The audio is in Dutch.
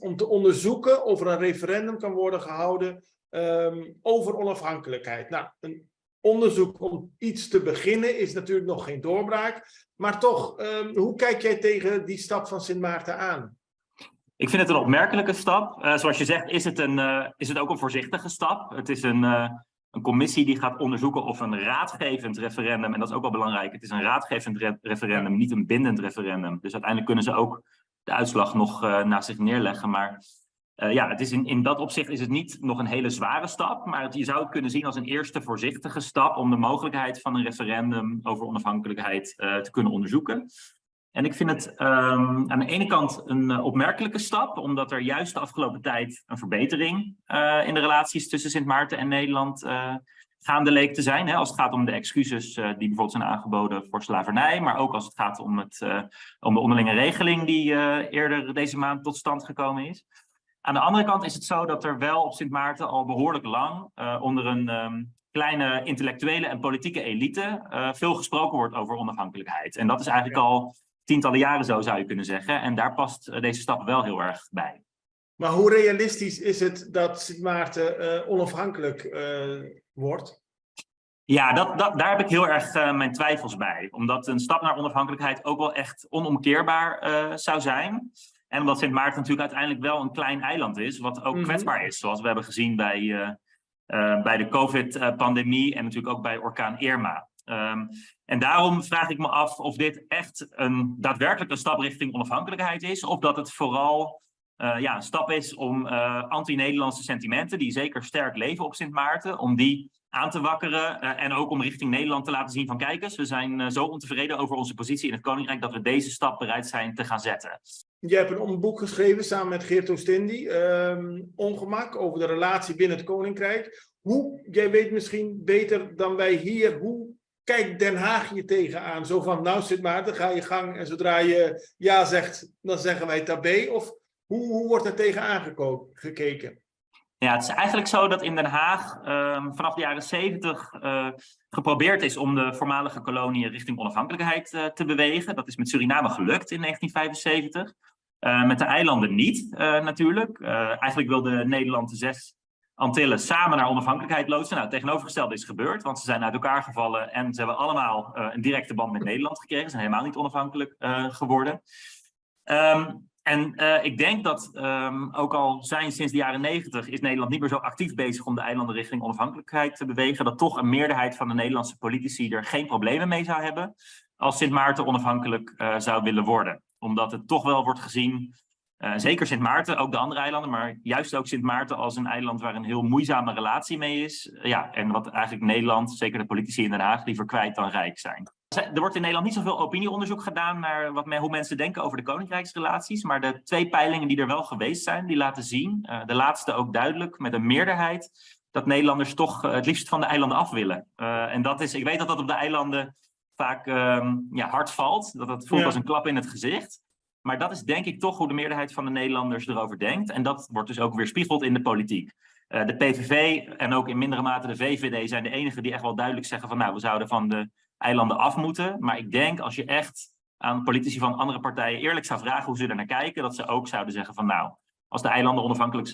om te onderzoeken of er een referendum kan worden gehouden over onafhankelijkheid. Nou, een onderzoek om iets te beginnen is natuurlijk nog geen doorbraak. Maar toch, hoe kijk jij tegen die stap van Sint Maarten aan? Ik vind het een opmerkelijke stap. Zoals je zegt, is het ook een voorzichtige stap. Het is een commissie die gaat onderzoeken of een raadgevend referendum, en dat is ook wel belangrijk, het is een raadgevend referendum, niet een bindend referendum. Dus uiteindelijk kunnen ze ook de uitslag nog naast zich neerleggen. Maar het is in dat opzicht is het niet nog een hele zware stap, maar je zou het kunnen zien als een eerste voorzichtige stap om de mogelijkheid van een referendum over onafhankelijkheid te kunnen onderzoeken. En ik vind het aan de ene kant een opmerkelijke stap, omdat er juist de afgelopen tijd een verbetering in de relaties tussen Sint Maarten en Nederland gaande leek te zijn. Hè, als het gaat om de excuses die bijvoorbeeld zijn aangeboden voor slavernij, maar ook als het gaat om de onderlinge regeling die eerder deze maand tot stand gekomen is. Aan de andere kant is het zo dat er wel op Sint Maarten al behoorlijk lang onder een kleine intellectuele en politieke elite veel gesproken wordt over onafhankelijkheid. En dat is eigenlijk al tientallen jaren zo, zou je kunnen zeggen. En daar past deze stap wel heel erg bij. Maar hoe realistisch is het dat Sint Maarten onafhankelijk wordt? Ja, daar heb ik heel erg mijn twijfels bij. Omdat een stap naar onafhankelijkheid ook wel echt onomkeerbaar zou zijn. En omdat Sint Maarten natuurlijk uiteindelijk wel een klein eiland is, wat ook kwetsbaar is. Zoals we hebben gezien bij de COVID-pandemie en natuurlijk ook bij orkaan Irma. En daarom vraag ik me af of dit echt daadwerkelijk een stap richting onafhankelijkheid is. Of dat het vooral een stap is om anti-Nederlandse sentimenten, die zeker sterk leven op Sint Maarten, om die aan te wakkeren. En ook om richting Nederland te laten zien van kijk eens, we zijn zo ontevreden over onze positie in het Koninkrijk dat we deze stap bereid zijn te gaan zetten. Je hebt een boek geschreven samen met Geert Oostindie, Ongemak, over de relatie binnen het Koninkrijk. Jij weet misschien beter dan wij hier, hoe kijkt Den Haag je tegenaan? Zo van, nou Sint Maarten, ga je gang en zodra je ja zegt, dan zeggen wij tabé. Of hoe wordt er tegenaan gekeken? Ja, het is eigenlijk zo dat in Den Haag vanaf de jaren 70 geprobeerd is om de voormalige koloniën richting onafhankelijkheid te bewegen. Dat is met Suriname gelukt in 1975. Met de eilanden niet, natuurlijk. Eigenlijk wilde Nederland de 6 Antillen samen naar onafhankelijkheid loodsen. Nou, het tegenovergestelde is gebeurd, want ze zijn uit elkaar gevallen en ze hebben allemaal een directe band met Nederland gekregen. Ze zijn helemaal niet onafhankelijk geworden. Ik denk dat, ook al zijn sinds de jaren 90 is Nederland niet meer zo actief bezig om de eilanden richting onafhankelijkheid te bewegen, dat toch een meerderheid van de Nederlandse politici er geen problemen mee zou hebben als Sint Maarten onafhankelijk zou willen worden. Omdat het toch wel wordt gezien, zeker Sint Maarten, ook de andere eilanden, maar juist ook Sint Maarten als een eiland waar een heel moeizame relatie mee is. En wat eigenlijk Nederland, zeker de politici in Den Haag, liever kwijt dan rijk zijn. Er wordt in Nederland niet zoveel opinieonderzoek gedaan naar hoe mensen denken over de koninkrijksrelaties. Maar de 2 peilingen die er wel geweest zijn, die laten zien, de laatste ook duidelijk, met een meerderheid, dat Nederlanders toch het liefst van de eilanden af willen. Ik weet dat dat op de eilanden vaak hard valt. Dat voelt als een klap in het gezicht. Maar dat is denk ik toch hoe de meerderheid van de Nederlanders erover denkt. En dat wordt dus ook weerspiegeld in de politiek. De PVV en ook in mindere mate de VVD zijn de enigen die echt wel duidelijk zeggen van we zouden van de eilanden af moeten. Maar ik denk als je echt aan politici van andere partijen eerlijk zou vragen hoe ze er naar kijken, dat ze ook zouden zeggen van als de eilanden onafhankelijk